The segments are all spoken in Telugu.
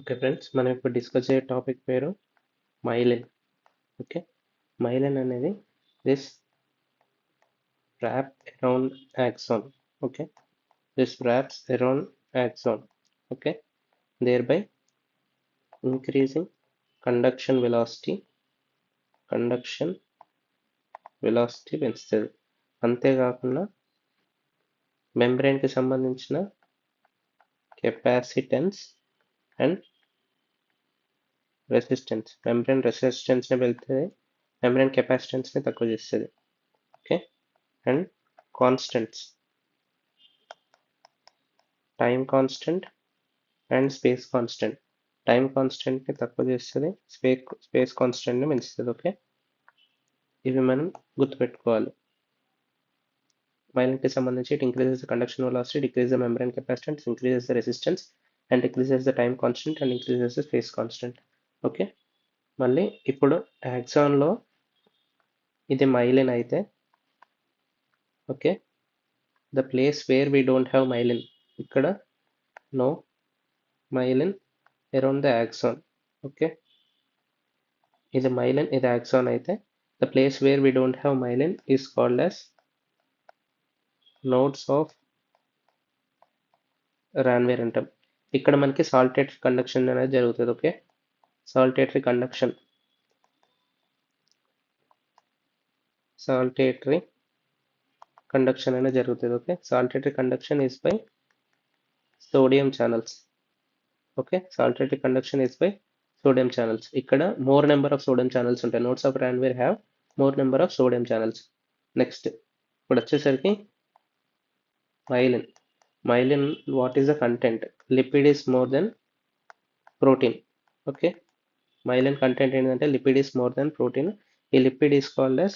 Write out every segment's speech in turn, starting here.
ఓకే ఫ్రెండ్స్, మనం ఇప్పుడు డిస్కస్ చేసే టాపిక్ పేరు మైలిన్. ఓకే, మైలిన్ అనేది this wrap around axon. Okay, this wraps around axon. Okay, thereby increasing conduction velocity పెంచుతుంది. అంతేకాకుండా కి సంబంధించిన కెపాసిటెన్స్ అండ్ రెసిస్టెన్స్, మెంబ్రేన్ రెసిస్టెన్స్ని వెళ్తుంది, మెంబ్రేన్ కెపాసిటెన్స్ని తక్కువ చేస్తుంది. Okay, and constants, time constant and space constant. Time కాన్స్టెంట్ని తక్కువ చేస్తుంది, స్పేస్ కాన్స్టెంట్ని పెంచుతుంది. ఓకే, ఇవి మనం గుర్తుపెట్టుకోవాలి. మైలిన్కి సంబంధించి it increases the conduction velocity, decrease the membrane capacitance, increases the resistance and decreases the time constant and increases the space constant. Okay, మళ్ళీ ఇప్పుడు యాక్సాన్లో ఇది మైలిన్ అయితే, okay, the place where we don't have myelin, ఇక్కడ no myelin around the axon. Okay, ఇది myelin, ఇది axon అయితే the place where we don't have myelin is called as nodes of Ranvier అంటాం. ఇక్కడ మనకి సాల్టేటరీ కండక్షన్ అనేది జరుగుతుంది. ఓకే, సాల్టేటరీ కండక్షన్ అనేది జరుగుతుంది. Okay, saltatory conduction is by sodium channels. Okay, saltatory conduction is by sodium channels. ఇక్కడ more number of sodium channels ఉంటాయి. Nodes of Ranvier have more number of sodium channels. Next ఇప్పుడు వచ్చేసరికి myelin, what is the content? Lipid is more than protein. Okay, myelin content ఏంటంటే lipid is more than protein. ఈ lipid is called as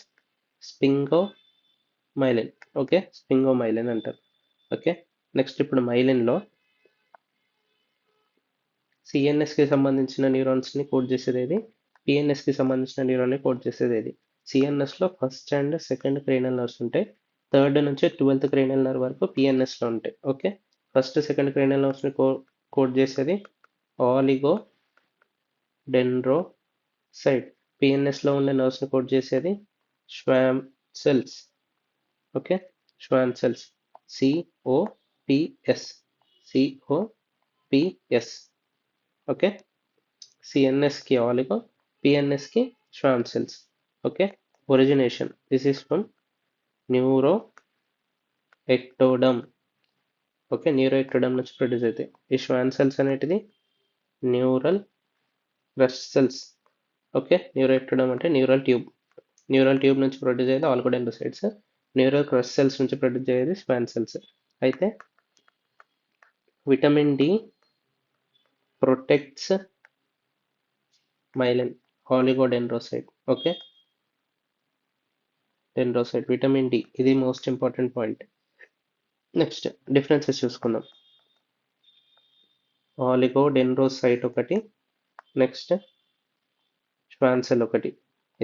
sphingomyelin. Okay, sphingomyelin అంటారు. ఓకే, నెక్స్ట్ ఇప్పుడు myelin లో CNS కి సంబంధించిన న్యూరాన్స్ ని కోడ్ చేసేది ఏది, PNS కి సంబంధించిన న్యూరాన్ ని కోడ్ చేసేది ఏది. CNS లో first and second cranial nerves ఉంటాయి, థర్డ్ నుంచి 12th క్రేనియల్ నర్వ్ వరకు PNS లో ఉంటాయి. Okay, first second cranial nerves ని కోడ్ చేసేది ఆలిగో డెండ్రోసైట్. PNS లో ఉండే నర్వ్స్ ని కోడ్ చేసేది Schwann cells. Okay, Schwann cells, COPS. Okay, CNS కి ఆలిగో, PNS కి Schwann cells. Okay, origination, this is from neuro ectoderm. Okay, neuro ectoderm నుంచి ప్రొడ్యూస్ అవుతాయి. ఈ ష్వాన్ సెల్స్ అనేటిది neural crest cells. Okay, neuro ectoderm అంటే న్యూరల్ ట్యూబ్ నుంచి ప్రొడ్యూస్ అయ్యేది ఆలిగోడెండ్రోసైట్స్, న్యూరల్ క్రష్ సెల్స్ నుంచి ప్రొడ్యూస్ అయ్యేది ష్వాన్ సెల్స్. అయితే vitamin D protects myelin, oligodendrocyte. Okay, dendrocyte, vitamin D, ఇది most important point. Next differences చూసుకుందాం. ఆలిగోడెండ్రోసైట్ ఒకటి, నెక్స్ట్ ష్వాన్ సెల్ ఒకటి.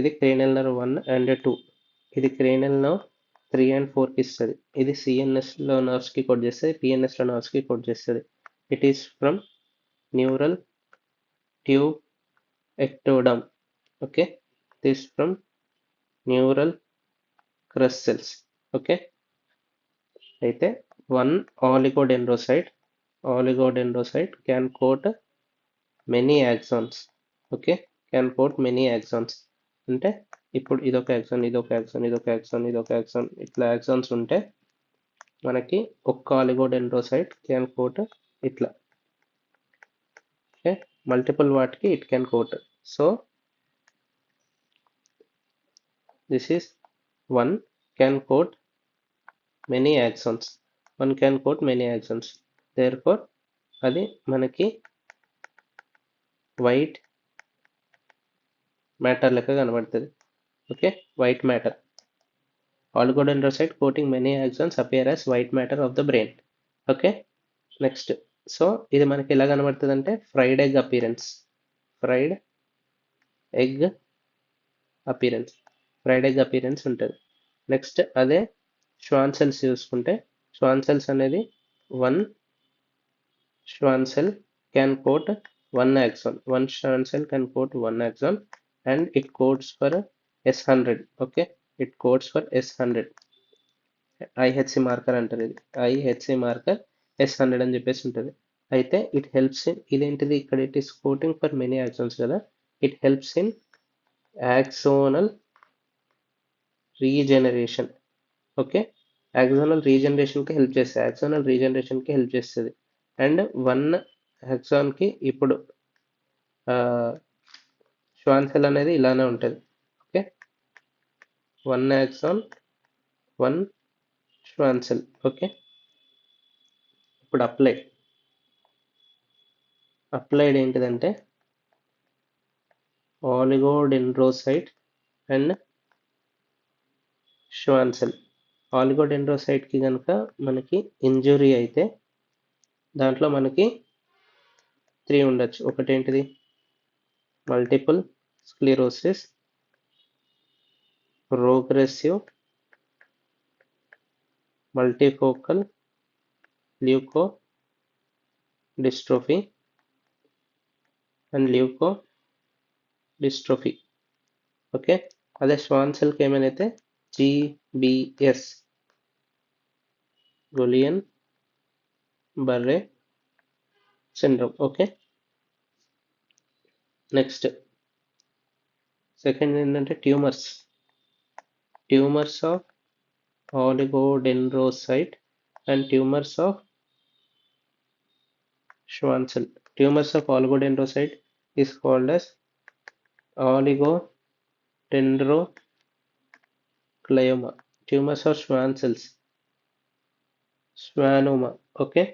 ఇది క్రేనియల్ నర్వ్ 1 and 2, ఇది క్రేనియల్ నర్వ్ 3 and 4 కి ఇస్తుంది. ఇది CNS లో నర్వ్స్ కి కోడ్ చేస్తుంది, PNS లో నర్వ్స్ కి కోడ్ చేస్తుంది. It is from neural tube ectoderm. Okay, this from neural crest cells. Okay, అయితే one oligodendrocyte can coat many axons. Okay, can coat many axons అంటే ఇప్పుడు ఇదొక యాక్సాన్, ఇట్లా యాక్సాన్స్ ఉంటే మనకి ఒక్క ఆలిగోడెండ్రోసైట్ క్యాన్ కోట్ ఇట్లా. ఓకే, మల్టిపుల్ వాటికి it can coat. So this is one can coat many axons, therefore అది మనకి వైట్ మ్యాటర్ లెక్క కనబడుతుంది. Okay, white matter. Oligodendrocyte coating many axons appear as white matter of the brain. Okay, next so ఇది మనకి ఎలా కనబడుతుంది అంటే ఫ్రైడ్ ఎగ్ అపీరెన్స్ ఉంటుంది. నెక్స్ట్ అదే ష్వాన్ సెల్స్ చూసుకుంటే, ష్వాన్ సెల్స్ అనేది one Schwann cell can coat one axon. One Schwann cell can coat one axon, and it codes for S100. Okay, it codes for S100. IHC marker అంటారు, ఇది IHC మార్కర్ S100 అని చెప్పేసి ఉంటుంది. అయితే ఇట్ హెల్ప్స్ ఇన్, ఇదేంటిది ఇక్కడ it is coating for many axons కదా, it helps in axonal regeneration. Okay, axonal రీజనరేషన్కి హెల్ప్ చేస్తుంది, యాక్సోనల్ రీజనరేషన్కి హెల్ప్ చేస్తుంది. అండ్ వన్ యాక్సాన్కి ఇప్పుడు ష్వాన్ సెల్ అనేది ఇలానే ఉంటుంది. Okay, one axon one Schwann cell. Okay, ఇప్పుడు అప్లైడ్ ఏంటిదంటే ఆలిగోడెండ్రోసైట్ అండ్ ష్వాన్ సెల్. ఆలిగోడెండ్రోసైట్కి కనుక మనకి ఇంజురీ అయితే దాంట్లో మనకి 3 ఉండొచ్చు. ఒకటేంటిది, multiple sclerosis, progressive multifocal leukodystrophy and leukodystrophy. Okay, అదే ష్వాన్ సెల్కి ఏమైనా GBS, Guillain Barre syndrome. Okay, next second ఏంటంటే tumours of oligodendrocyte and tumors of Schwann cell. Tumors of oligodendrocyte is called as oligodendroglioma. Tumors of Schwann cells, schwannoma. Okay,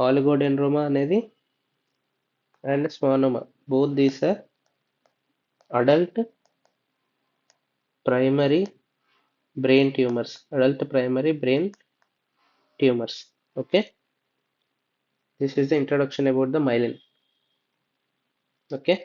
oligodendroma అనేది and schwannoma, both these are adult primary brain tumors. Okay, this is the introduction about the myelin. Okay.